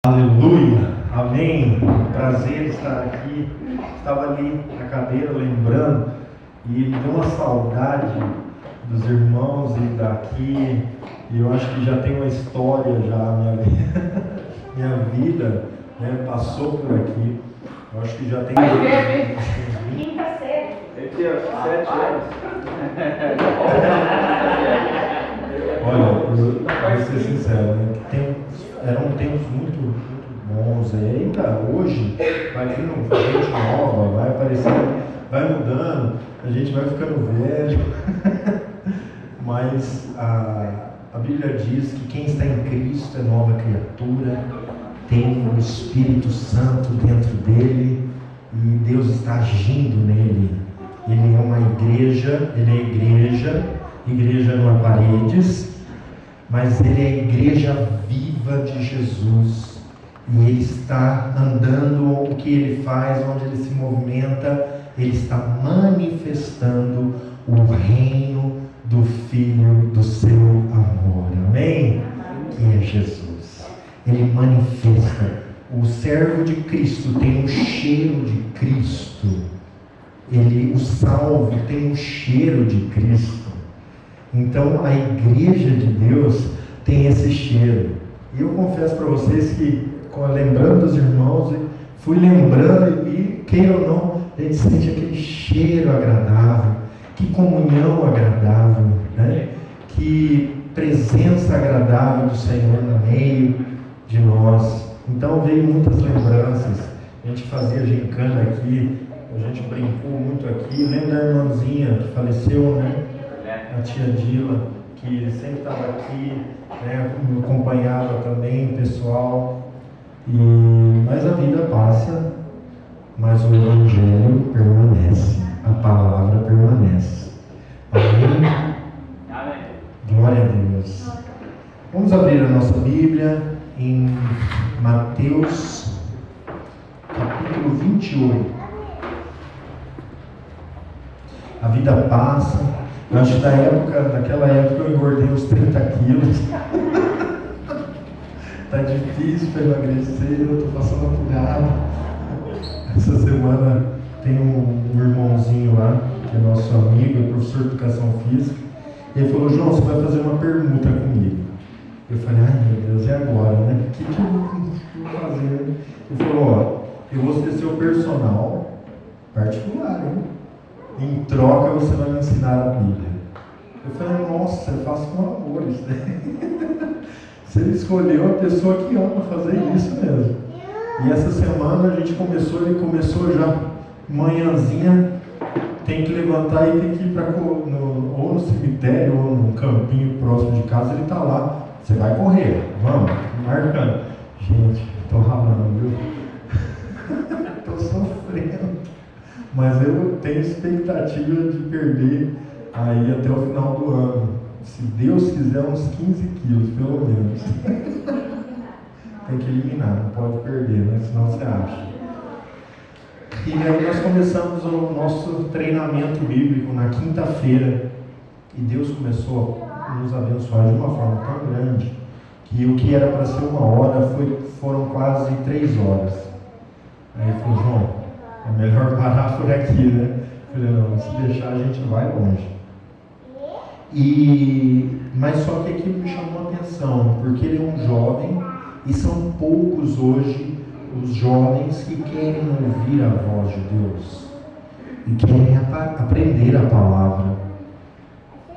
Aleluia, amém, prazer estar aqui. Estava ali na cadeira lembrando e me deu uma saudade dos irmãos e daqui, e eu acho que já tem uma história já, minha vida, né, passou por aqui. Eu acho que já tem... Quinta série. Eu tinha 7 anos. Olha, eu vou ser sincero, né? Eram tempos muito bons. E ainda hoje vai vindo gente nova, vai aparecendo, vai mudando, a gente vai ficando velho. Mas a Bíblia diz que quem está em Cristo é nova criatura, tem o Espírito Santo dentro dele e Deus está agindo nele. Ele é uma igreja, igreja não há paredes, mas ele é a igreja viva de Jesus, e ele está andando, o que ele faz, onde ele se movimenta, ele está manifestando o reino do Filho do seu amor, amém? Que é Jesus. Ele manifesta. O servo de Cristo tem o cheiro de Cristo, o salvo tem o cheiro de Cristo. Então a igreja de Deus tem esse cheiro. E eu confesso para vocês que, lembrando dos irmãos, fui lembrando e, queira ou não, a gente sente aquele cheiro agradável, que comunhão agradável, né? Que presença agradável do Senhor no meio de nós. Então veio muitas lembranças. A gente fazia gincana aqui, a gente brincou muito aqui. Lembra da irmãzinha que faleceu, né? A tia Dila, que sempre estava aqui, né, me acompanhava também, o pessoal. Mas a vida passa, mas o Evangelho permanece, a palavra permanece. Amém? Amém. Glória a Deus. Vamos abrir a nossa Bíblia em Mateus, capítulo 28. A vida passa. Eu acho que naquela época eu engordei uns 30 quilos. Tá difícil para emagrecer, eu estou passando apurado. Essa semana tem um irmãozinho lá, que é nosso amigo, é professor de educação física. Ele falou: João, você vai fazer uma permuta comigo. Eu falei: ai meu Deus, é agora, né? O que eu vou fazer? Ele falou: ó, eu vou ser seu personal particular, hein? Em troca você vai me ensinar a Bíblia. Eu falei: nossa, eu faço com amor isso daí. Você escolheu a pessoa que ama fazer isso mesmo. E essa semana ele começou já manhãzinha, tem que levantar e tem que ir ou no cemitério ou num campinho próximo de casa, ele está lá. Você vai correr, vamos, marcando. Gente, estou ralando, viu? Estou sofrendo. Mas eu tenho expectativa de perder aí até o final do ano. Se Deus quiser, uns 15 quilos, pelo menos. Tem que eliminar, não pode perder, né? Senão você acha. E aí nós começamos o nosso treinamento bíblico na quinta-feira. E Deus começou a nos abençoar de uma forma tão grande que o que era para ser 1 hora foram quase 3 horas. Aí ele falou: João, é melhor parar por aqui, né? Eu falei: não, se deixar a gente vai longe. Mas só que aquilo me chamou a atenção, porque ele é um jovem e são poucos hoje os jovens que querem ouvir a voz de Deus e querem aprender a palavra.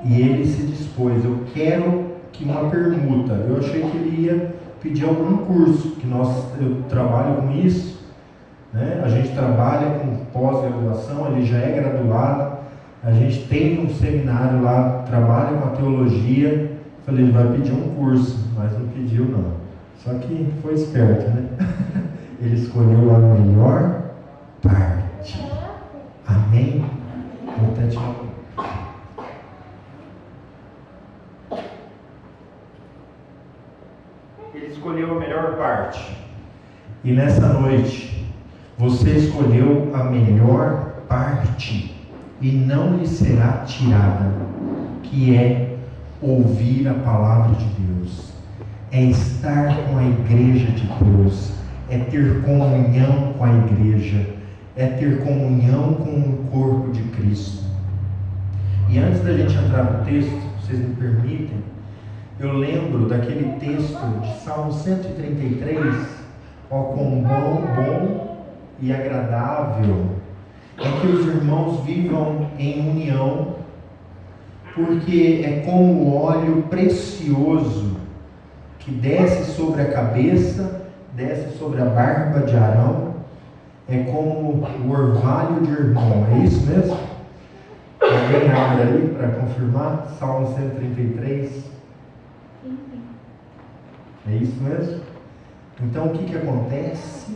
E ele se dispôs: eu quero que uma permuta. Eu achei que ele ia pedir algum curso, que eu trabalho com isso, né? A gente trabalha com pós-graduação, ele já é graduado. A gente tem um seminário lá, trabalha com a teologia. Falei: ele vai pedir um curso, mas não pediu não. Só que foi esperto, né? Ele escolheu a melhor parte. Amém? Vou até te... Ele escolheu a melhor parte. E nessa noite, você escolheu a melhor parte. E não lhe será tirada, que é ouvir a palavra de Deus. é estar com a igreja de Deus, é ter comunhão com a igreja, é ter comunhão com o corpo de Cristo. E antes da gente entrar no texto, se vocês me permitem, eu lembro daquele texto de Salmo 133, ó quão bom e agradável é que os irmãos vivam em união, porque é como o óleo precioso que desce sobre a cabeça, desce sobre a barba de Arão, é como o orvalho de Hermon. É isso mesmo? Alguém abre aí para confirmar? Salmo 133. É isso mesmo? Então o que acontece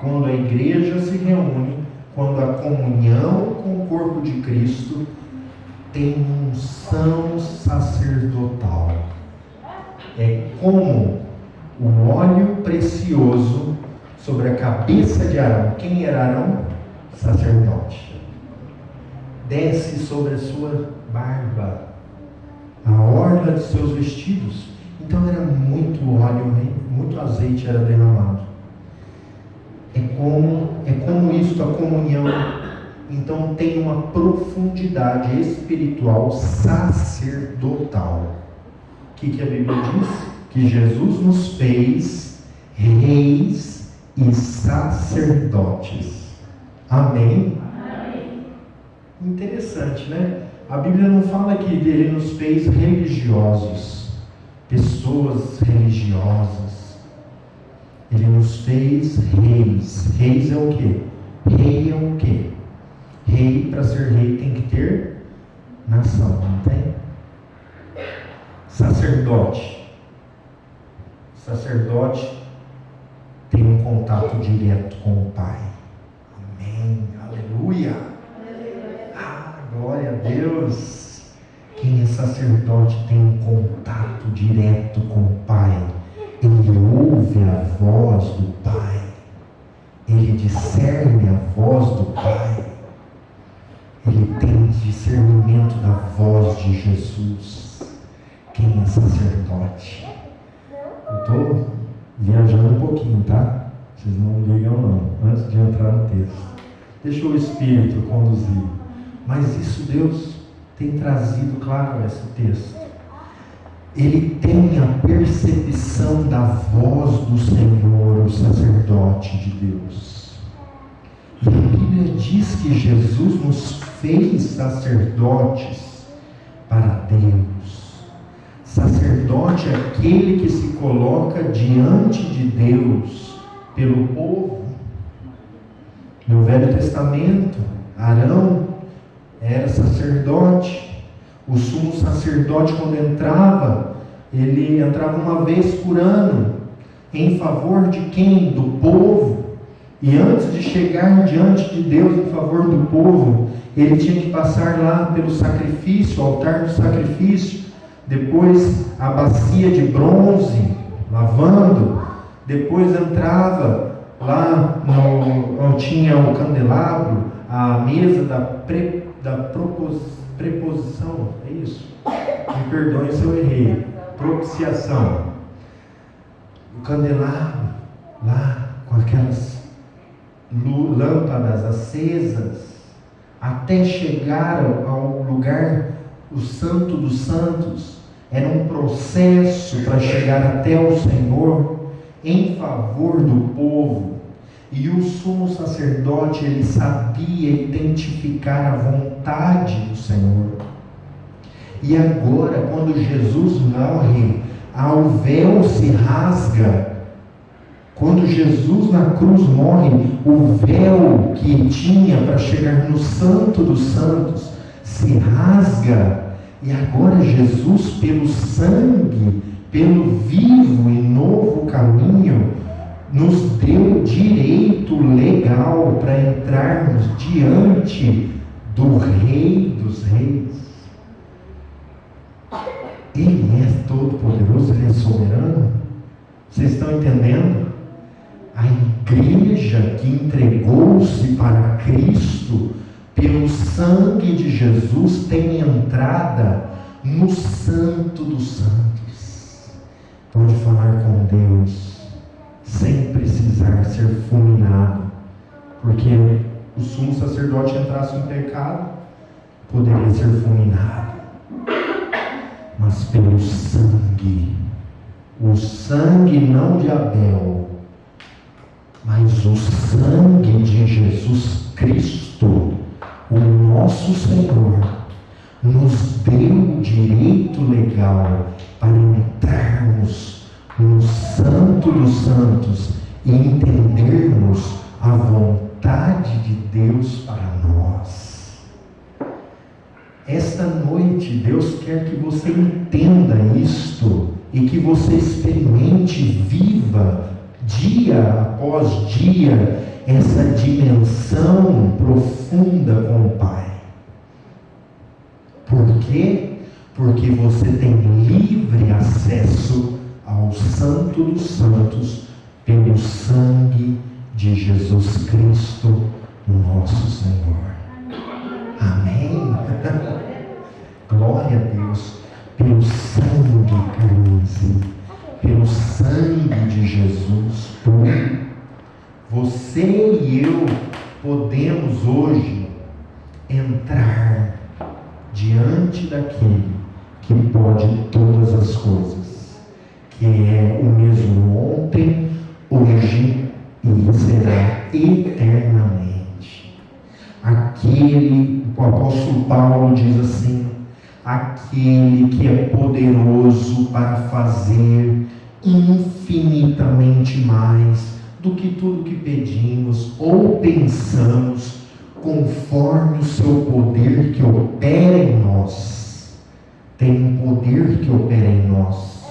quando a igreja se reúne, quando a comunhão com o corpo de Cristo tem unção sacerdotal? É como o óleo precioso sobre a cabeça de Arão. Quem era Arão? Sacerdote. Desce sobre a sua barba, a orla de seus vestidos. Então era muito óleo, muito azeite era derramado. É como isso, a comunhão. Então tem uma profundidade espiritual sacerdotal. O que a Bíblia diz? Que Jesus nos fez reis e sacerdotes. Amém? Amém. Interessante, né? A Bíblia não fala que Ele nos fez religiosos, pessoas religiosas. Ele nos fez reis. Reis é o quê? Rei é o quê? Rei, para ser rei, tem que ter nação, não tem? Sacerdote. Sacerdote tem um contato direto com o Pai. Amém. Aleluia. Ah, glória a Deus. Quem é sacerdote tem um contato direto com o Pai. Ele ouve a voz do Pai. Ele discerne a voz do Pai. Ele tem discernimento da voz de Jesus. Quem é sacerdote? Eu estou viajando um pouquinho, tá? Vocês não ligam não, antes de entrar no texto. Deixa o Espírito conduzir. Mas isso Deus tem trazido claro esse texto. Ele tem a percepção da voz do Senhor, o sacerdote de Deus. E a Bíblia diz que Jesus nos fez sacerdotes para Deus. Sacerdote é aquele que se coloca diante de Deus pelo povo. No Velho Testamento, Arão era sacerdote. O sumo sacerdote, quando entrava, ele entrava uma vez por ano, em favor de quem? Do povo. E antes de chegar diante de Deus em favor do povo, ele tinha que passar lá pelo sacrifício, o altar do sacrifício, depois a bacia de bronze, lavando, depois entrava lá, onde tinha o candelabro, a mesa da preposição, é isso? Me perdoem se eu errei. Propiciação. O candelabro, lá com aquelas lâmpadas acesas, até chegar ao lugar, o Santo dos Santos. Era um processo para chegar até o Senhor em favor do povo. E o sumo sacerdote, ele sabia identificar a vontade do Senhor. E agora, quando Jesus morre, o véu se rasga. Quando Jesus na cruz morre, o véu que tinha para chegar no Santo dos Santos se rasga. E agora Jesus, pelo sangue, pelo vivo e novo caminho, nos deu direito legal para entrarmos diante do Rei dos Reis. Ele é todo poderoso, Ele é soberano. Vocês estão entendendo? A igreja que entregou-se para Cristo pelo sangue de Jesus tem entrada no Santo dos Santos. Pode falar com Deus sem precisar ser fulminado, porque o sumo sacerdote entrasse em pecado, poderia ser fulminado, mas pelo sangue, o sangue não de Abel, mas o sangue de Jesus Cristo, o nosso Senhor, nos deu o direito legal para entrarmos no Santo dos Santos e entendermos a vontade de Deus para nós. Esta noite, Deus quer que você entenda isto e que você experimente, viva dia após dia essa dimensão profunda com o Pai. Por quê? Porque você tem livre acesso ao Santo dos Santos pelo sangue de Jesus Cristo, nosso Senhor. Amém? Glória a Deus, pelo sangue, Carlinhos, pelo sangue de Jesus. Você e eu podemos hoje entrar diante daquele que pode todas as coisas, que é o mesmo ontem, hoje e será eternamente. Aquele, o apóstolo Paulo diz assim, aquele que é poderoso para fazer infinitamente mais do que tudo que pedimos ou pensamos, conforme o seu poder que opera em nós. Tem um poder que opera em nós.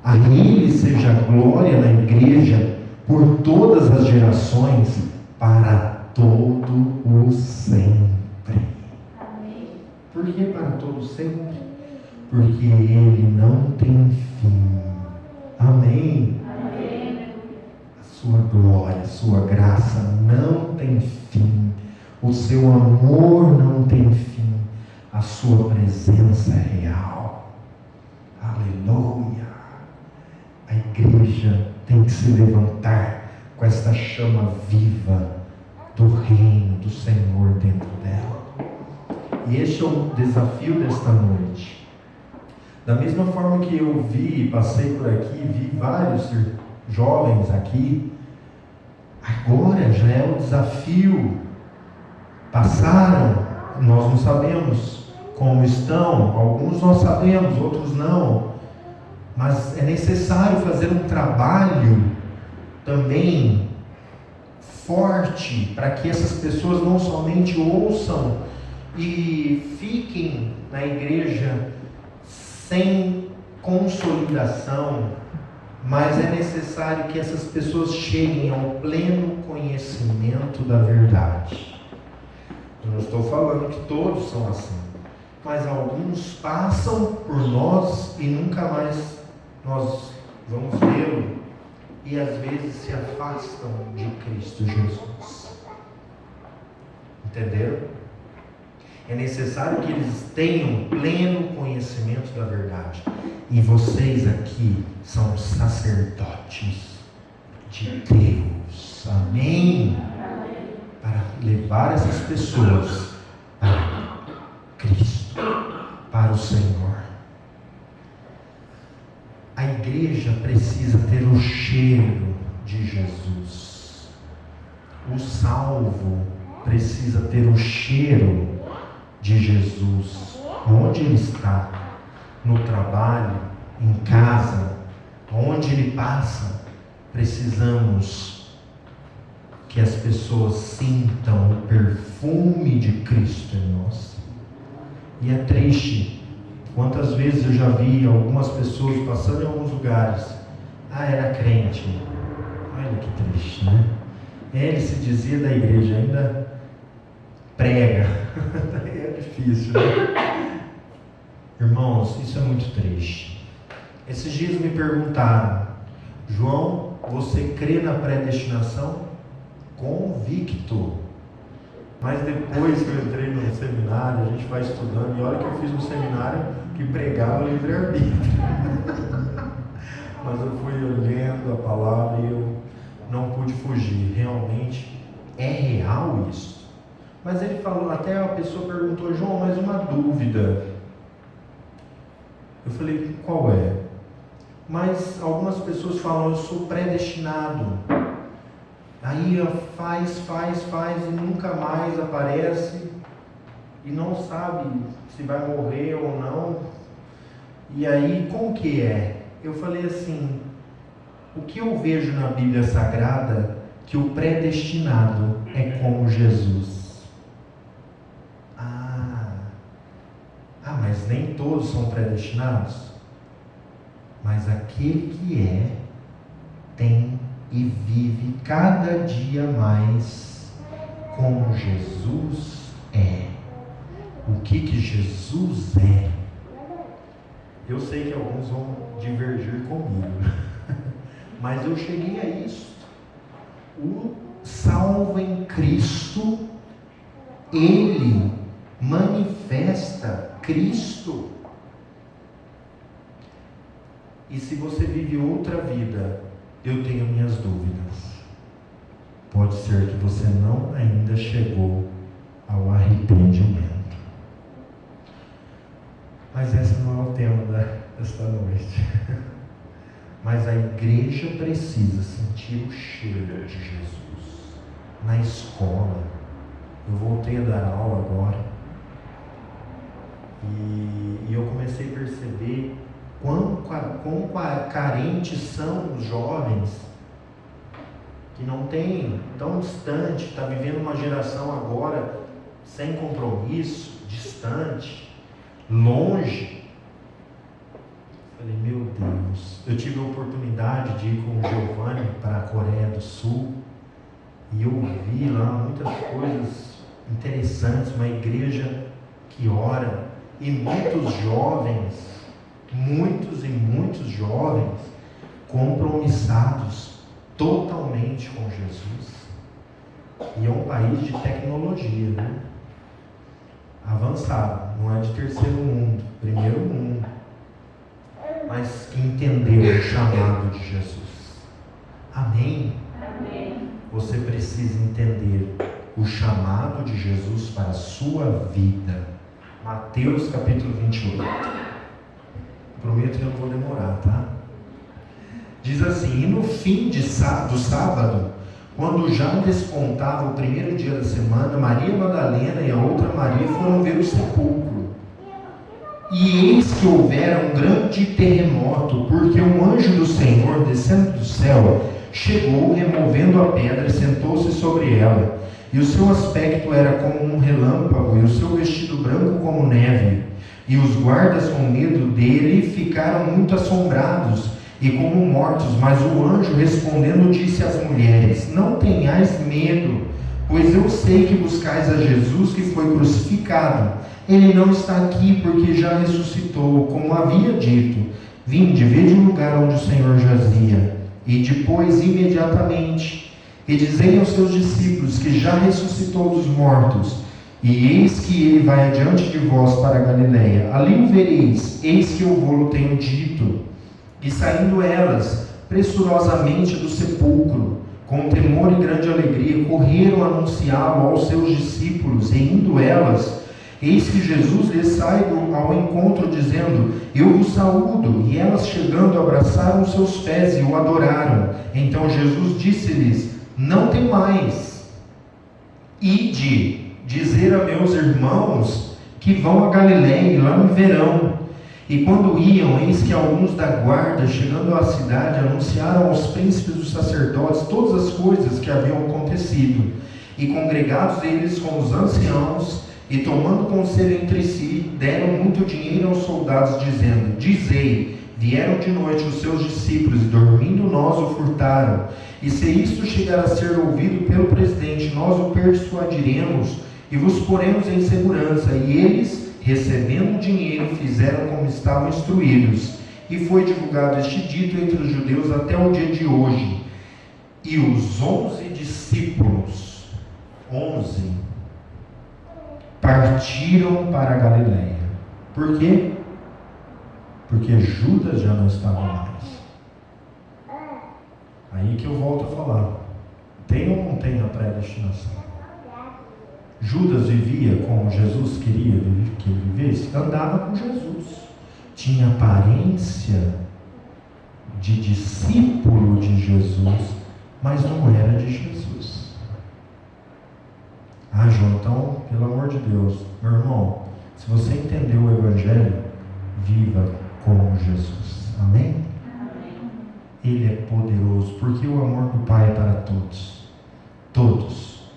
A Ele seja a glória na igreja por todas as gerações, para todo o sempre. Amém. Por que para todo sempre? Porque Ele não tem fim. Amém. Amém. A sua glória, a sua graça não tem fim. O seu amor não tem fim. A sua presença é real. Aleluia. A igreja tem que se levantar com esta chama viva do reino do Senhor dentro dela. E este é o desafio desta noite. Da mesma forma que eu passei por aqui, vi vários jovens aqui, agora já é o desafio. Passaram, nós não sabemos como estão, alguns nós sabemos, outros não, mas é necessário fazer um trabalho também forte para que essas pessoas não somente ouçam e fiquem na igreja sem consolidação, mas é necessário que essas pessoas cheguem ao pleno conhecimento da verdade. Eu não estou falando que todos são assim, mas alguns passam por nós e nunca mais nós vamos vê-lo, e às vezes se afastam de Cristo Jesus. Entenderam? É necessário que eles tenham pleno conhecimento da verdade. E vocês aqui são sacerdotes de Deus. Amém? Para levar essas pessoas para Cristo, para o Senhor. A igreja precisa ter o cheiro de Jesus. O salvo precisa ter o cheiro de Jesus. Onde ele está? No trabalho, em casa, onde ele passa, precisamos que as pessoas sintam o perfume de Cristo em nós. E é triste. Quantas vezes eu já vi algumas pessoas passando em alguns lugares. Era crente. Olha que triste, né? Ele se dizia da igreja, ainda prega. É difícil, né? Irmãos, isso é muito triste. Esses dias me perguntaram: João, você crê na predestinação? Convicto. Mas depois que eu entrei no seminário, a gente vai estudando, e olha que eu fiz um seminário que pregava livre-arbítrio. Mas eu fui lendo a palavra e eu não pude fugir. Realmente é real isso. Mas ele falou, até a pessoa perguntou, João, mas uma dúvida. Eu falei, qual é? Mas algumas pessoas falam, eu sou predestinado. Aí faz e nunca mais aparece e não sabe se vai morrer ou não. E aí, como que é? Eu falei assim, o que eu vejo na Bíblia Sagrada, que o predestinado é como Jesus. Mas nem todos são predestinados. Mas aquele que é, tem e vive cada dia mais como Jesus é. O que Jesus é? Eu sei que alguns vão divergir comigo, mas eu cheguei a isso. O salvo em Cristo, ele manifesta Cristo. E se você vive outra vida, eu tenho minhas dúvidas. Pode ser que você não ainda chegou ao arrependimento. Mas esse não é o tema desta noite. Mas a igreja precisa sentir o cheiro de Jesus. Na escola, eu voltei a dar aula agora. E eu comecei a perceber quão carentes são os jovens que não têm, tão distante, está vivendo uma geração agora sem compromisso, distante, longe. Falei, meu Deus, eu tive a oportunidade de ir com o Giovanni para a Coreia do Sul e eu vi lá muitas coisas interessantes, uma igreja que ora e muitos jovens compromissados totalmente com Jesus. E é um país de tecnologia, né? Avançado, não é de terceiro mundo, primeiro mundo, mas que entendeu o chamado de Jesus. Amém? Amém. Você precisa entender o chamado de Jesus para a sua vida. Mateus capítulo 28. Prometo que eu não vou demorar, tá? Diz assim, e no fim do sábado, quando já despontava o primeiro dia da semana, Maria Madalena e a outra Maria foram ver o sepulcro. E eis que houvera um grande terremoto, porque um anjo do Senhor, descendo do céu, chegou, removendo a pedra, e sentou-se sobre ela. E o seu aspecto era como um relâmpago, e o seu vestido branco como neve. E os guardas, com medo dele, ficaram muito assombrados e como mortos. Mas o anjo, respondendo, disse às mulheres, não tenhais medo, pois eu sei que buscais a Jesus que foi crucificado. Ele não está aqui, porque já ressuscitou, como havia dito. Vinde, vede o lugar onde o Senhor jazia. E depois, imediatamente, e dizei aos seus discípulos que já ressuscitou dos mortos. E eis que ele vai adiante de vós para a Galileia. Ali o vereis, eis que eu vou-lo tenho dito. E saindo elas, pressurosamente do sepulcro, com temor e grande alegria, correram a anunciá-lo aos seus discípulos. E indo elas, eis que Jesus lhes sai ao encontro, dizendo, eu vos saúdo. E elas, chegando, abraçaram os seus pés e o adoraram. Então Jesus disse-lhes, não temais, ide dizer a meus irmãos que vão a Galileia e lá me verão. E quando iam, eis que alguns da guarda, chegando à cidade, anunciaram aos príncipes dos sacerdotes todas as coisas que haviam acontecido. E congregados eles com os anciãos, e tomando conselho entre si, deram muito dinheiro aos soldados, dizendo, dizei, vieram de noite os seus discípulos, e dormindo nós o furtaram. E se isto chegar a ser ouvido pelo presidente, nós o persuadiremos, e vos poremos em segurança. E eles, recebendo o dinheiro, fizeram como estavam instruídos. E foi divulgado este dito entre os judeus até o dia de hoje. E os 11 discípulos, 11, partiram para a Galileia. Por quê? Porque Judas já não estava mais. Aí que eu volto a falar. Tem ou não tem a predestinação? Judas vivia como Jesus queria que ele vivesse? Andava com Jesus. Tinha aparência de discípulo de Jesus, mas não era de Jesus. Ah, João, então, pelo amor de Deus, meu irmão, se você entendeu o Evangelho, viva como Jesus. Amém? Ele é poderoso, porque o amor do Pai é para todos. Todos.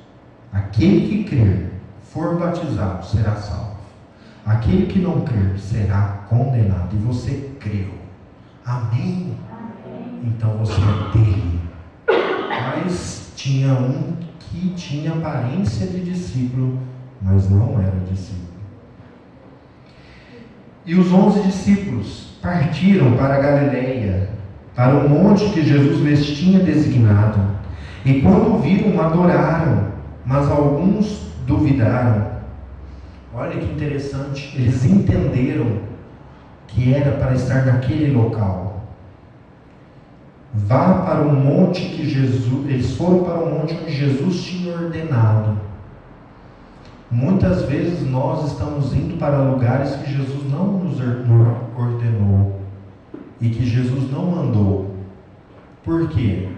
Aquele que crer, for batizado, será salvo. Aquele que não crer, será condenado. E você creu. Amém? Então você é dele. Mas tinha um que tinha aparência de discípulo, mas não era discípulo. E os 11 discípulos partiram para a Galileia, para o monte que Jesus lhes tinha designado. E quando viram, adoraram, mas alguns duvidaram. Olha que interessante, eles entenderam que era para estar naquele local. Vá para o monte que Jesus... Eles foram para o monte onde Jesus tinha ordenado. Muitas vezes nós estamos indo para lugares que Jesus não nos ordenou e que Jesus não mandou. Por quê?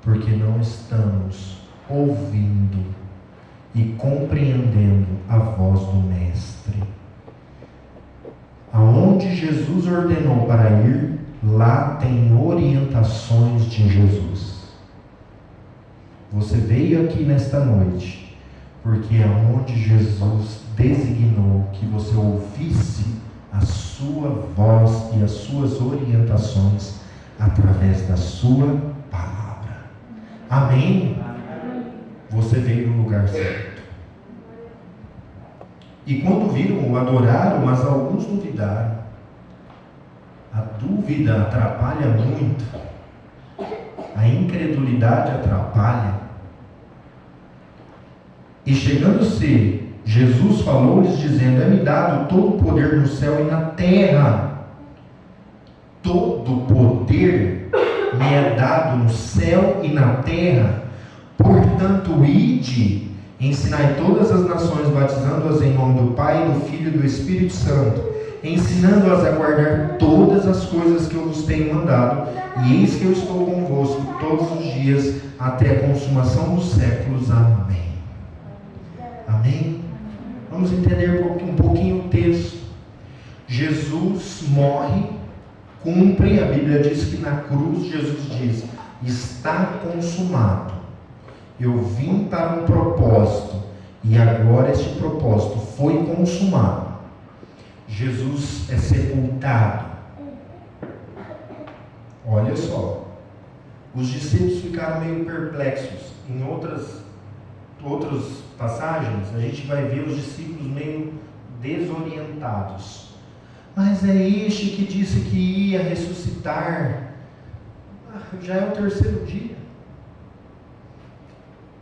Porque não estamos ouvindo e compreendendo a voz do Mestre. Aonde Jesus ordenou para ir, lá tem orientações de Jesus. Você veio aqui nesta noite porque é onde Jesus designou que você ouvisse a sua voz e as suas orientações através da sua palavra. Amém? Você veio no lugar certo. E quando viram, o adoraram, mas alguns duvidaram. A dúvida atrapalha muito. A incredulidade atrapalha. E chegando-se, Jesus falou-lhes dizendo: é-me dado todo o poder no céu e na terra. Todo poder me é dado no céu e na terra. Portanto, ide, ensinai todas as nações, batizando-as em nome do Pai, do Filho e do Espírito Santo, ensinando-as a guardar todas as coisas que eu vos tenho mandado, e eis que eu estou convosco todos os dias, até a consumação dos séculos. Amém. Amém? Vamos entender um pouquinho o texto. Jesus morre, cumpre, a Bíblia diz que na cruz Jesus diz: está consumado. Eu vim para um propósito, e agora este propósito foi consumado. Jesus é sepultado. Olha só, os discípulos ficaram meio perplexos. Em outras passagens, a gente vai ver os discípulos meio desorientados. Mas é este que disse que ia ressuscitar. Já é o terceiro dia.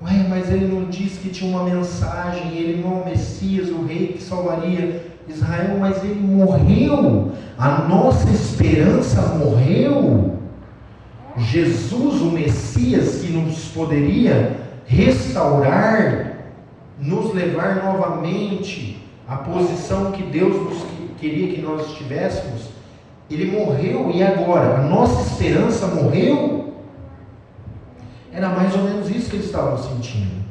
Ué, mas ele não disse que tinha uma mensagem, ele não é o Messias, o rei que salvaria Israel, mas ele morreu. A nossa esperança morreu. Jesus, o Messias, que nos poderia restaurar, nos levar novamente à posição que Deus queria que nós estivéssemos, ele morreu. E agora? A nossa esperança morreu? Era mais ou menos isso que eles estavam sentindo.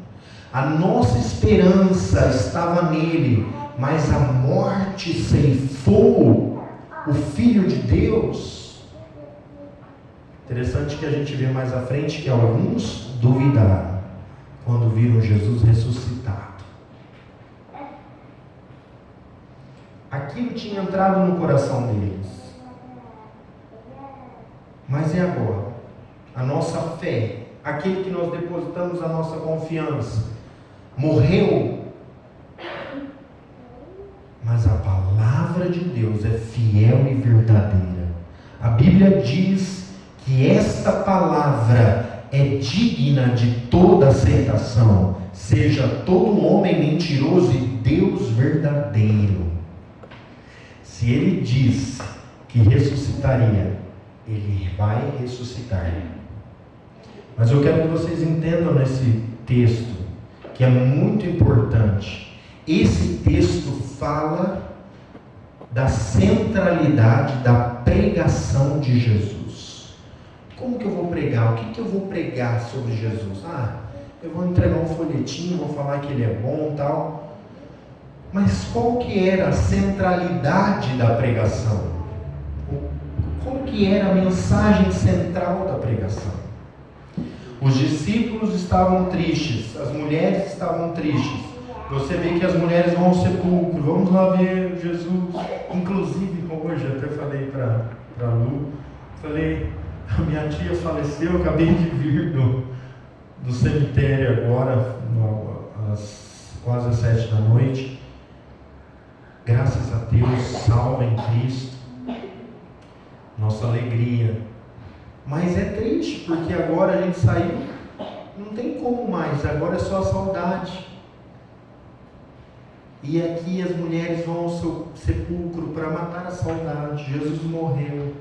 A nossa esperança estava nele, mas a morte ceifou o Filho de Deus. Interessante que a gente vê mais à frente que alguns duvidaram quando viram Jesus ressuscitado. Aquilo tinha entrado no coração deles. Mas e agora? A nossa fé, aquele que nós depositamos a nossa confiança, morreu. Mas a palavra de Deus é fiel e verdadeira. A Bíblia diz que esta palavra é digna de toda aceitação. Seja todo homem mentiroso e Deus verdadeiro. Se ele diz que ressuscitaria, Ele vai ressuscitar. Mas eu quero que vocês entendam nesse texto, que é muito importante. Esse texto fala da centralidade da pregação de Jesus. Como que eu vou pregar? O que eu vou pregar sobre Jesus? Eu vou entregar um folhetinho, vou falar que ele é bom e tal. Mas qual que era a centralidade da pregação? Qual que era a mensagem central da pregação? Os discípulos estavam tristes, as mulheres estavam tristes. Você vê que as mulheres vão ao sepulcro, vamos lá ver Jesus. Inclusive hoje, até falei para a Lu, a minha tia faleceu, eu acabei de vir do cemitério agora, quase às 7 da noite. Graças a Deus, salva em Cristo, nossa alegria. Mas é triste, porque agora a gente saiu, não tem como mais, agora é só a saudade. E aqui as mulheres vão ao seu sepulcro para matar a saudade. Jesus morreu,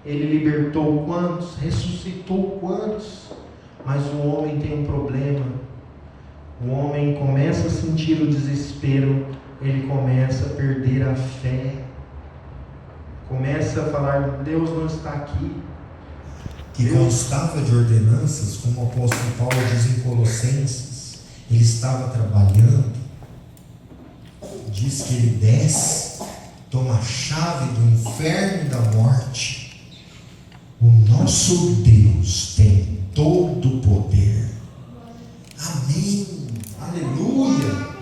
Ele libertou quantos? Ressuscitou quantos? Mas o homem tem um problema. O homem começa a sentir o desespero, ele começa a perder a fé, começa a falar: Deus não está aqui. Que constava de ordenanças, como o apóstolo Paulo diz em Colossenses, ele estava trabalhando. Diz que ele desce, toma a chave do inferno e da morte. O nosso Deus tem todo o poder. Amém, aleluia.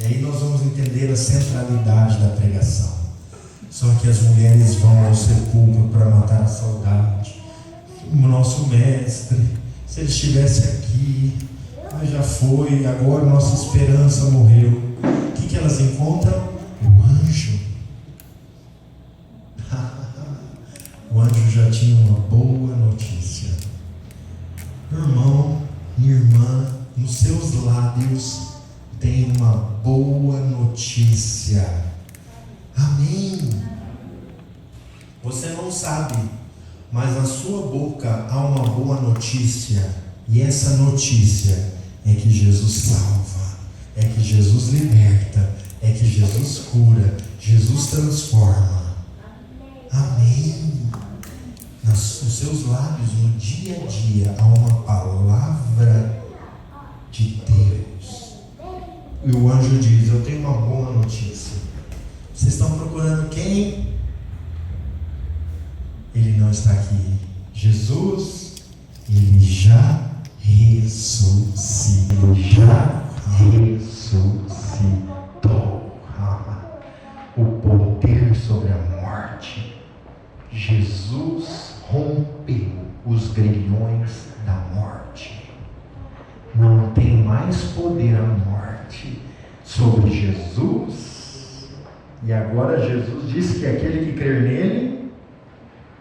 E aí nós vamos entender a centralidade da pregação. Só que as mulheres vão ao sepulcro para matar a saudade. O nosso mestre, se ele estivesse aqui, mas já foi, agora nossa esperança morreu. O que elas encontram? O anjo. O anjo já tinha uma boa notícia. Irmão e irmã, nos seus lábios tem uma boa notícia. Amém. Você não sabe, mas na sua boca há uma boa notícia. E essa notícia é que Jesus salva, é que Jesus liberta, é que Jesus cura, Jesus transforma. Amém. Nos seus lábios, no dia a dia, há uma palavra de Deus. E o anjo diz: eu tenho uma boa notícia. Vocês estão procurando quem? Ele não está aqui. Jesus, ele já ressuscitou. Ele já ressuscitou. O poder sobre a morte. Jesus rompeu os grilhões da morte. Não tem mais poder a morte sobre Jesus. E agora Jesus disse que aquele que crer nele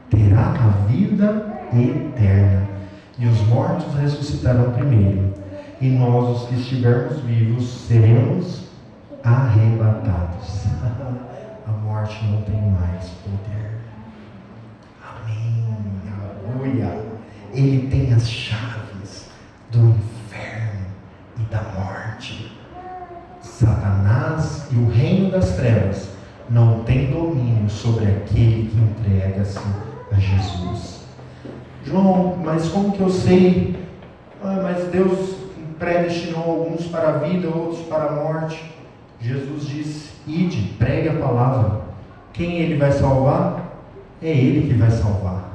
terá a vida eterna. E os mortos ressuscitarão primeiro. E nós, os que estivermos vivos, seremos arrebatados. A morte não tem mais poder. Amém. Aleluia. Ele tem as chaves do inferno e da morte. Satanás e o reino das trevas não tem domínio sobre aquele que entrega-se a Jesus. João, mas como que eu sei? Mas Deus predestinou alguns para a vida, outros para a morte. Jesus disse: ide, pregue a palavra. Quem ele vai salvar? É ele que vai salvar.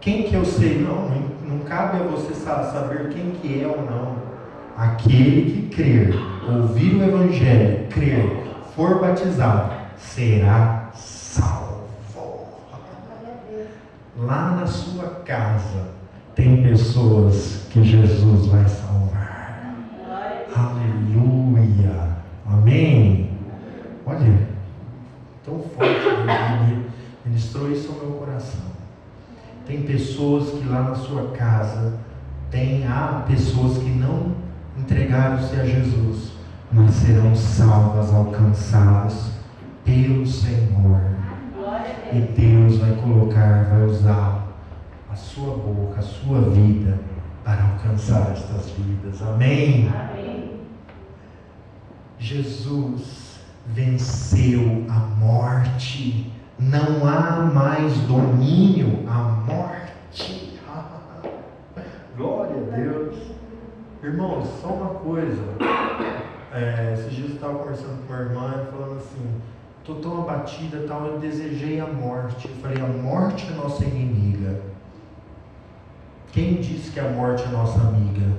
Quem que eu sei? Não cabe a você saber quem que é ou não. Aquele que crer, ouvir o evangelho, crer, for batizado, será salvo. Lá na sua casa tem pessoas que Jesus vai salvar. Aleluia. Amém. Olha, tão forte Deus ministrou isso ao meu coração. Tem pessoas que lá na sua casa há pessoas que não entregaram-se a Jesus, mas serão salvas, alcançadas pelo Senhor. E Deus vai colocar, vai usar a sua boca, a sua vida para alcançar estas vidas. Amém? Jesus venceu a morte. Não há mais domínio à morte. Glória a Deus. Irmãos, só uma coisa. Esses dias eu estava conversando com uma irmã e falando assim: estou tão abatida, tal, eu desejei a morte. Eu falei: a morte é nossa inimiga. Quem disse que a morte é nossa amiga?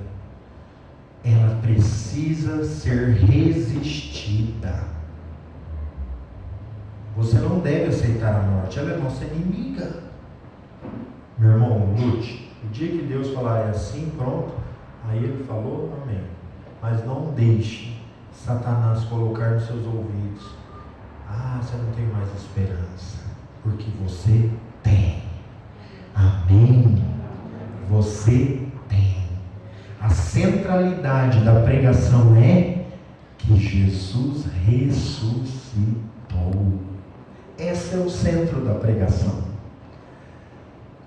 Ela precisa ser resistida. Você não deve aceitar a morte, ela é nossa inimiga. Meu irmão, lute. O dia que Deus falar é assim, pronto, aí Ele falou, amém. Mas não deixe Satanás colocar nos seus ouvidos: você não tem mais esperança, porque você tem. Amém? Você tem. A centralidade da pregação é que Jesus ressuscitou. Esse é o centro da pregação.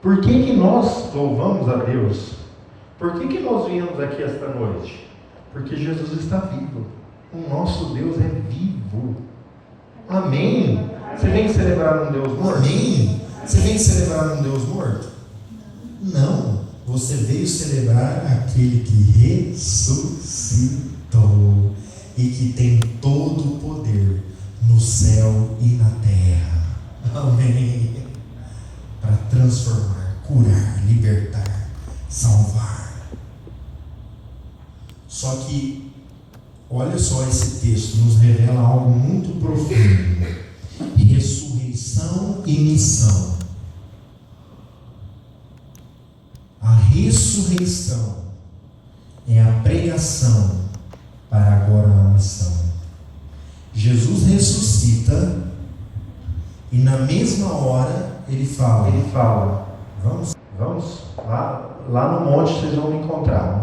Por que nós louvamos a Deus? Por que nós viemos aqui esta noite? Porque Jesus está vivo. O nosso Deus é vivo. Amém? Você vem celebrar um Deus morto? Amém? Você vem celebrar um Deus morto? Não. Você veio celebrar aquele que ressuscitou e que tem todo o poder no céu e na terra. Amém? Para transformar, curar, libertar, salvar. Só que, olha só, esse texto nos revela algo muito profundo: ressurreição e missão. A ressurreição é a pregação para agora a missão. Jesus ressuscita e na mesma hora Ele fala, vamos lá no monte, vocês vão me encontrar,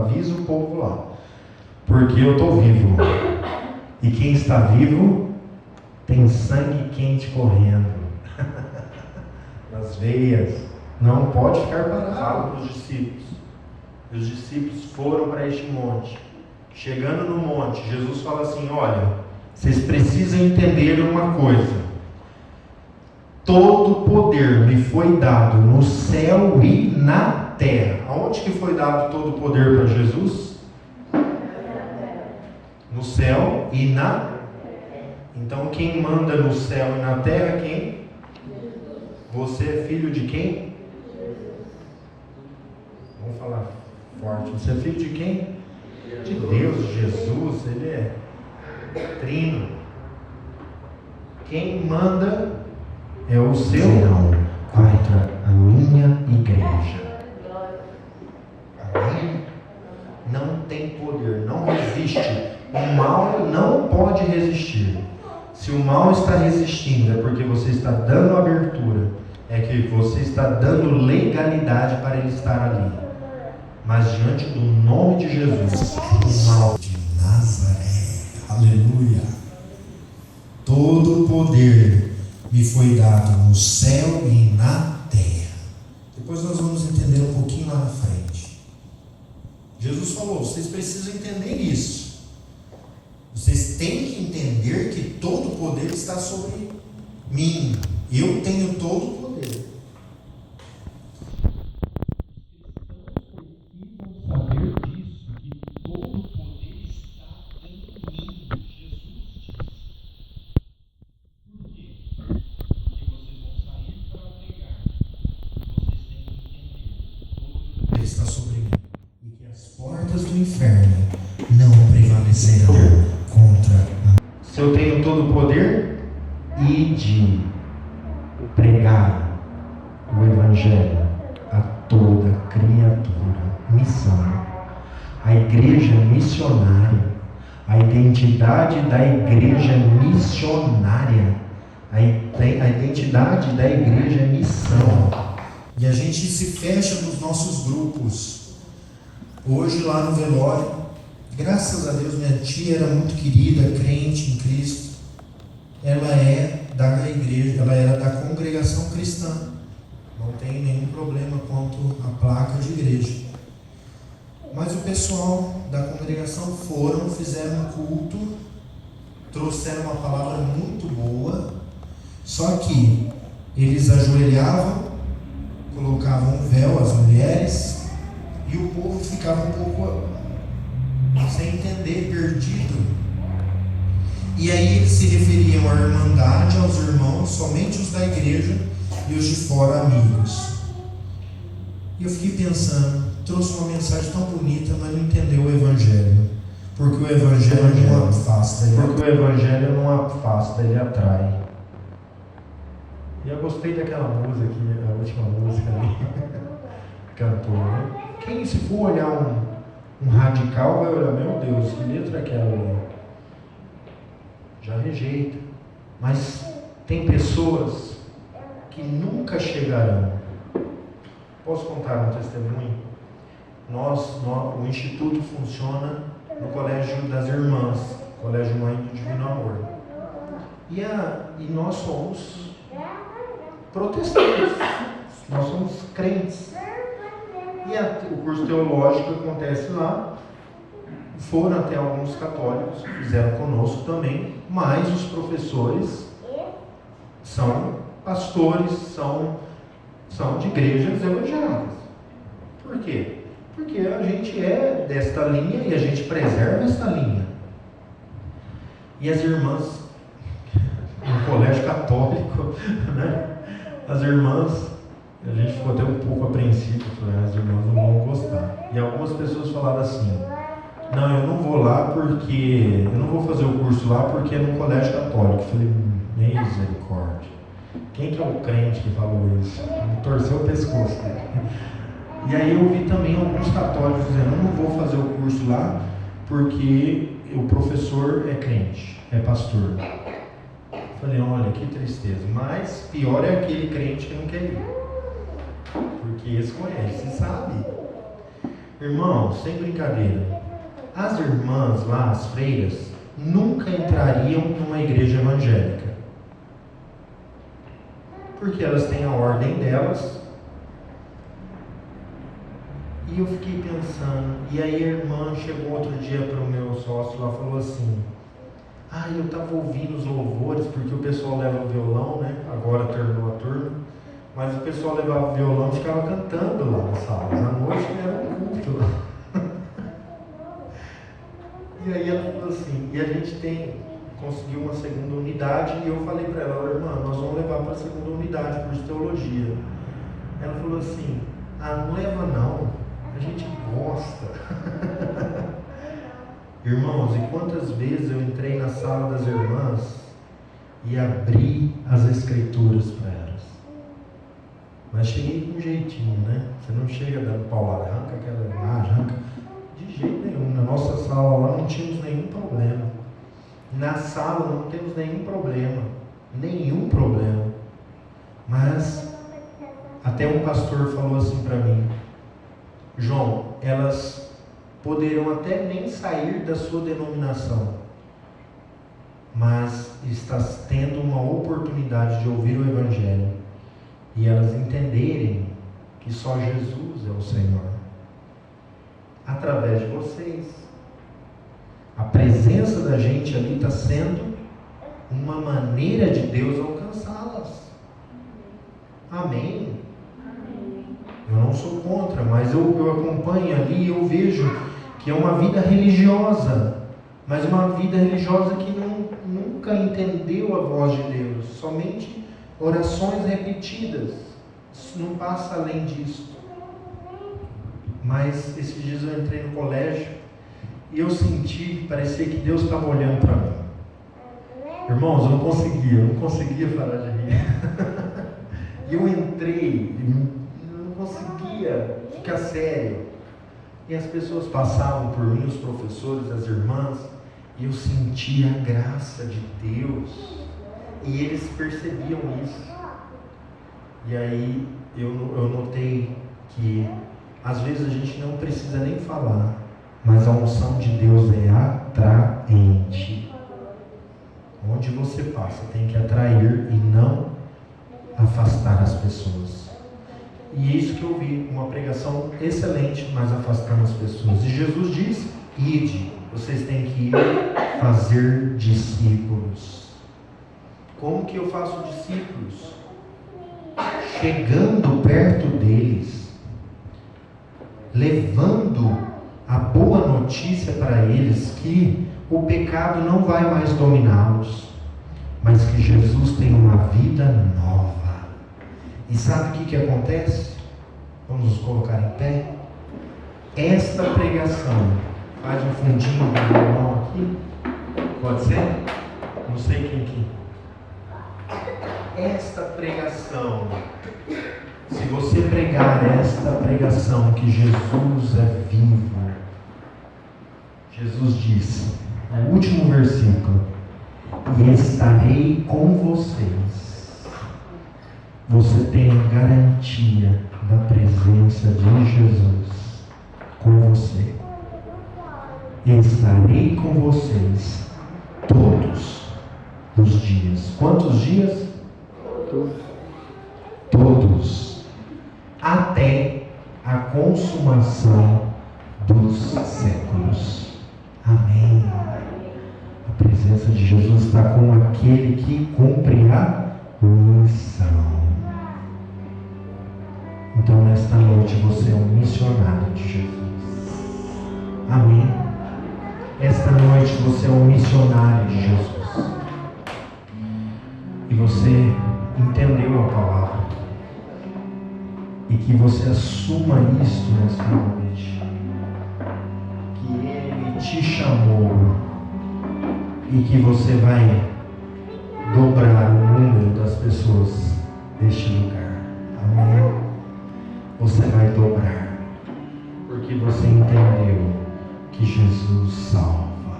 avisa o povo lá, porque eu estou vivo, e quem está vivo tem sangue quente correndo nas veias, não pode ficar parado. Fala para os discípulos. Os discípulos foram para este monte. Chegando no monte, Jesus fala assim: olha, vocês precisam entender uma coisa: todo poder me foi dado no céu e na terra. Aonde que foi dado todo o poder para Jesus? No céu e na terra. Então quem manda no céu e na terra é quem? Você é filho de quem? Vamos falar forte. Você é filho de quem? De Deus. Jesus, Ele é trino. Quem manda é o seu contra a minha igreja. Amém? Não tem poder, não resiste. O mal não pode resistir. Se o mal está resistindo, é porque você está dando abertura, é que você está dando legalidade para ele estar ali. Mas diante do nome de Jesus, o mal de Nazaré, aleluia, todo o poder me foi dado no céu e na terra. Depois nós vamos entender um pouquinho lá na frente. Jesus falou: vocês precisam entender isso. Vocês têm que entender que todo o poder está sobre mim. Eu tenho todo o poder. Saber disso, que todo o poder está em mim. Jesus disse. Por quê? Porque vocês vão sair para pregar. Vocês têm que entender. Todo o poder está sobre mim. E que as portas do inferno não prevalecerão contra a... Se eu tenho todo o poder, ide pregar o Evangelho a toda criatura. Missão. A igreja missionária. A identidade da igreja missionária. A identidade da igreja é missão. E a gente se fecha nos nossos grupos. Hoje lá no velório, graças a Deus, minha tia era muito querida, crente em Cristo. Ela é da igreja, ela era da congregação cristã. Não tem nenhum problema quanto à placa de igreja. Mas o pessoal da congregação fizeram um culto, trouxeram uma palavra muito boa, só que eles ajoelhavam, colocavam um véu às mulheres, e o povo ficava um pouco sem entender, perdido. E aí eles se referiam à irmandade, aos irmãos, somente os da igreja e os de fora amigos. E eu fiquei pensando, trouxe uma mensagem tão bonita, mas não entendeu o Evangelho. Porque o Evangelho não afasta, ele atrai. E eu gostei daquela música aqui, a última música ali, cantou, né? Quem se for olhar um radical vai olhar, meu Deus, que letra é aquela ali? Já rejeita. Mas tem pessoas que nunca chegarão. Posso contar um testemunho? O Instituto funciona no Colégio das Irmãs, Colégio Mãe do Divino Amor. E nós somos protestantes, nós somos crentes. E o curso teológico acontece lá. Foram até alguns católicos, fizeram conosco também, mas os professores são pastores, são de igrejas evangélicas. Por quê? Porque a gente é desta linha e a gente preserva esta linha. E as irmãs, no colégio católico, né? As irmãs, a gente ficou até um pouco apreensivo, as irmãs não vão gostar. E algumas pessoas falaram assim: não, eu não vou lá porque eu não vou fazer o curso lá porque é no colégio católico. Eu falei, misericórdia. Quem que é o crente que falou isso? Torceu o pescoço dele. E aí eu vi também alguns católicos dizendo, eu não vou fazer o curso lá porque o professor é crente, é pastor. Eu falei, olha, que tristeza. Mas pior é aquele crente que não quer ir. Porque esse conhece, sabe. Irmão, sem brincadeira, as irmãs lá, as freiras, nunca entrariam numa igreja evangélica. Porque elas têm a ordem delas. E eu fiquei pensando, e aí a irmã chegou outro dia para o meu sócio lá e falou assim, eu estava ouvindo os louvores, porque o pessoal leva o violão, né? Agora terminou a turma, mas o pessoal levava o violão e ficava cantando lá nas salas, à noite era um culto lá. E aí ela falou assim, e a gente conseguiu uma segunda unidade, e eu falei para ela, irmã, nós vamos levar para a segunda unidade, curso de teologia. Ela falou assim, não leva não, a gente gosta. Irmãos, e quantas vezes eu entrei na sala das irmãs e abri as escrituras para elas. Mas cheguei com um jeitinho, né? Você não chega dando paulada, arranca aquela imagem, arranca. De jeito nenhum, na nossa sala lá não tínhamos nenhum problema. Na sala não temos nenhum problema. Mas até um pastor falou assim para mim, João, elas poderão até nem sair da sua denominação, mas estás tendo uma oportunidade de ouvir o Evangelho e elas entenderem que só Jesus é o Senhor. Através de vocês. A presença da gente ali está sendo uma maneira de Deus alcançá-las. Amém? Eu não sou contra, mas eu acompanho ali e eu vejo que é uma vida religiosa, mas uma vida religiosa que nunca entendeu a voz de Deus, somente orações repetidas, isso não passa além disso. Mas esses dias eu entrei no colégio e eu senti, parecia que Deus estava olhando para mim. Irmãos, eu não conseguia parar de rir. E eu entrei, não conseguia ficar sério. E as pessoas passavam por mim, os professores, as irmãs, e eu sentia a graça de Deus. E eles percebiam isso. E aí eu notei que às vezes a gente não precisa nem falar, mas a unção de Deus é atraente. onde você passa tem que atrair e não afastar as pessoas. E é isso que eu vi, uma pregação excelente, mas afastando as pessoas. E Jesus diz: ide, vocês têm que ir fazer discípulos. Como que eu faço discípulos? Chegando perto deles, levando a boa notícia para eles que o pecado não vai mais dominá-los, mas que Jesus tem uma vida nova. E sabe o que acontece? Vamos nos colocar em pé. Esta pregação, faz um fundinho do meu irmão aqui, pode ser? Não sei quem aqui. Esta pregação, se você pregar esta pregação que Jesus é vivo, Jesus disse, no último versículo: e estarei com vocês. Você tem a garantia da presença de Jesus com você. Estarei com vocês todos os dias. Quantos dias? Todos. Até a consumação dos séculos. Amém. A presença de Jesus está com aquele que cumpre a missão. Então, nesta noite, você é um missionário de Jesus. Amém. Esta noite, você é um missionário de Jesus. E você entendeu a palavra. E que você assuma isto nesta noite. Que Ele te chamou. E que você vai dobrar o número das pessoas deste lugar. Amém. Você vai dobrar, porque você entendeu que Jesus salva.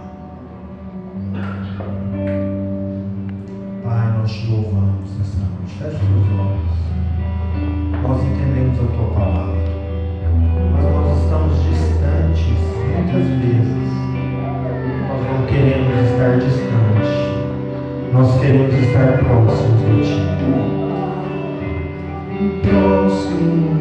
Pai, nós te louvamos nessa noite. Feche os teus olhos. Nós entendemos a tua palavra, mas nós estamos distantes muitas vezes. Nós não queremos estar distantes, nós queremos estar próximos de ti. Próximos.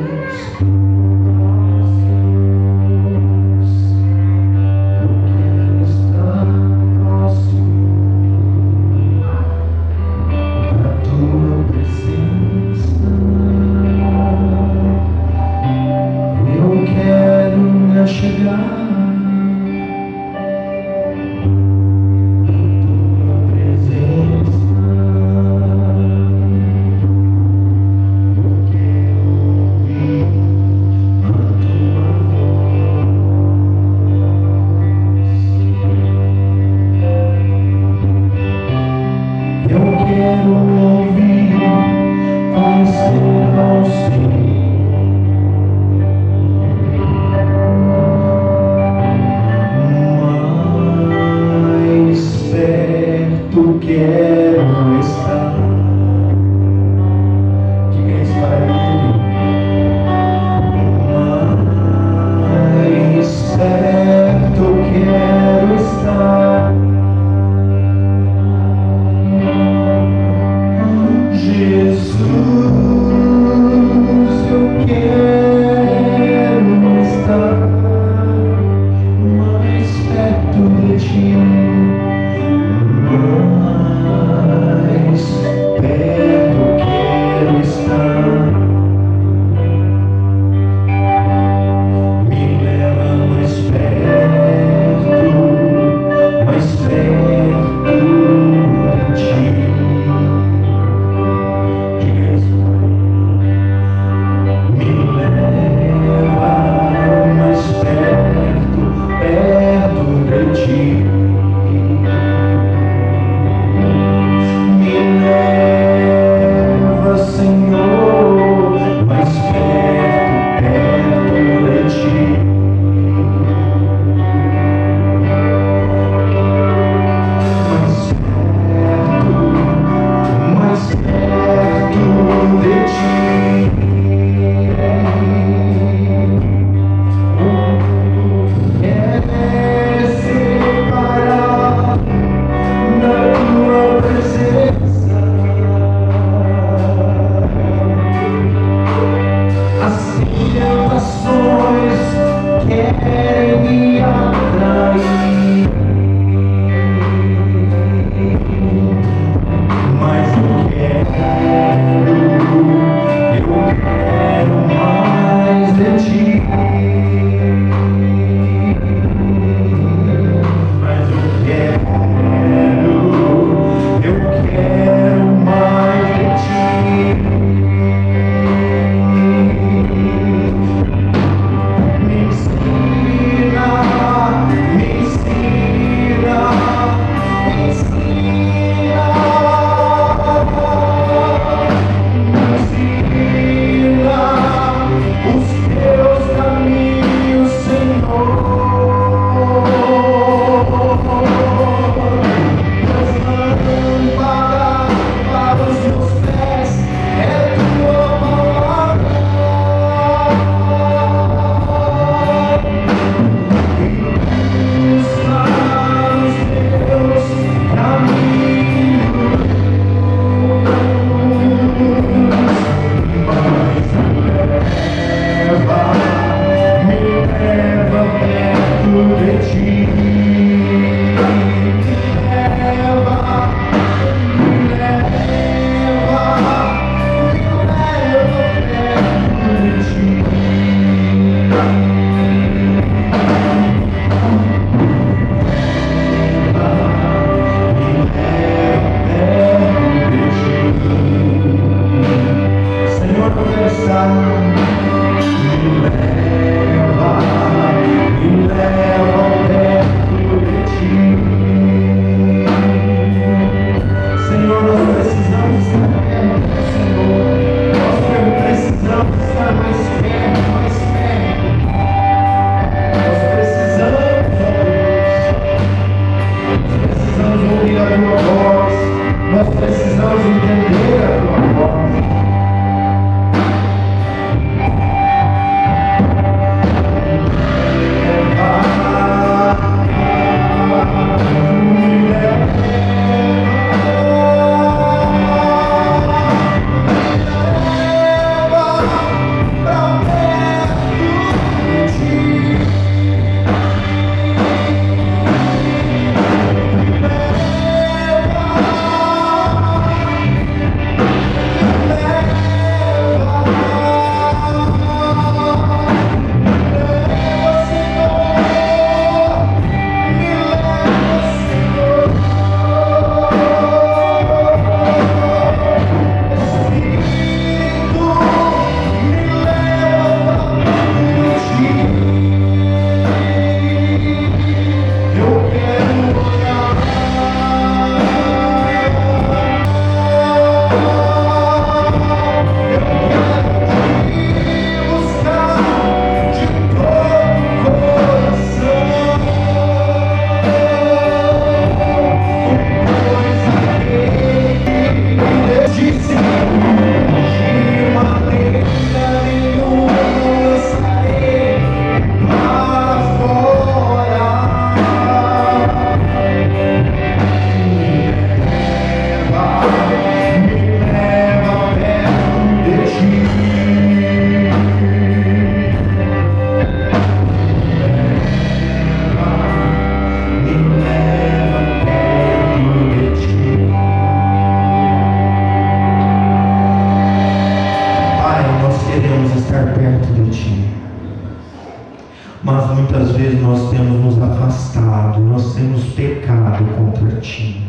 muitas vezes nós temos nos afastado, nós temos pecado contra Ti.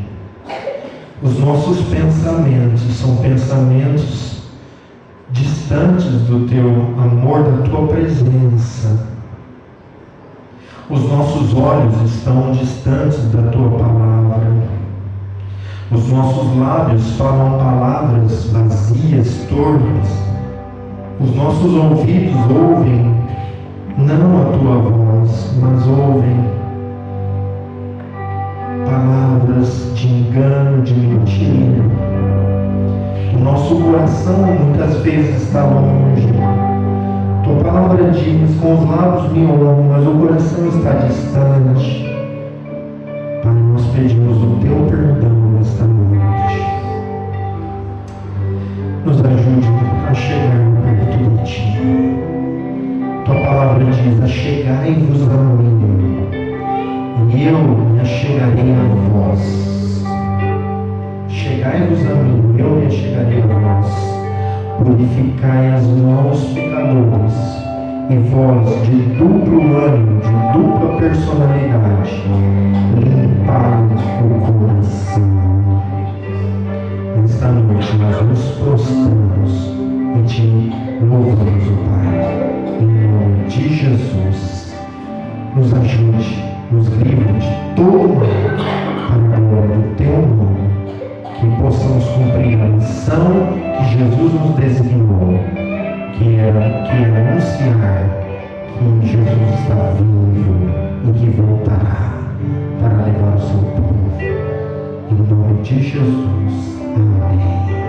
Os nossos pensamentos são pensamentos distantes do Teu amor, da Tua presença. Os nossos olhos estão distantes da Tua palavra. Os nossos lábios falam palavras vazias, torpes. Os nossos ouvidos ouvem não a Tua voz, mas ouvem palavras de engano, de mentira. O nosso coração muitas vezes está longe. Tua palavra diz: com os lábios me honram, mas o coração está distante. Pai, nós pedimos o Teu perdão nesta noite. Nos ajude a chegar perto de Ti. Tua palavra diz: achegai-vos a mim, e eu me achegarei a vós. Chegai-vos a mim, eu me achegarei a vós. Purificai as mãos, pecadores, e vós, de duplo ânimo, de dupla personalidade, limpai o coração. Nesta noite nós nos prostramos e Te louvamos, ó Pai, em nome de Jesus. Nos ajude, nos livre de todo mal, para a glória do Teu nome, que possamos cumprir a missão que Jesus nos designou, que é anunciar que Jesus está vivo e que voltará para levar o seu povo. Em nome de Jesus. Amém.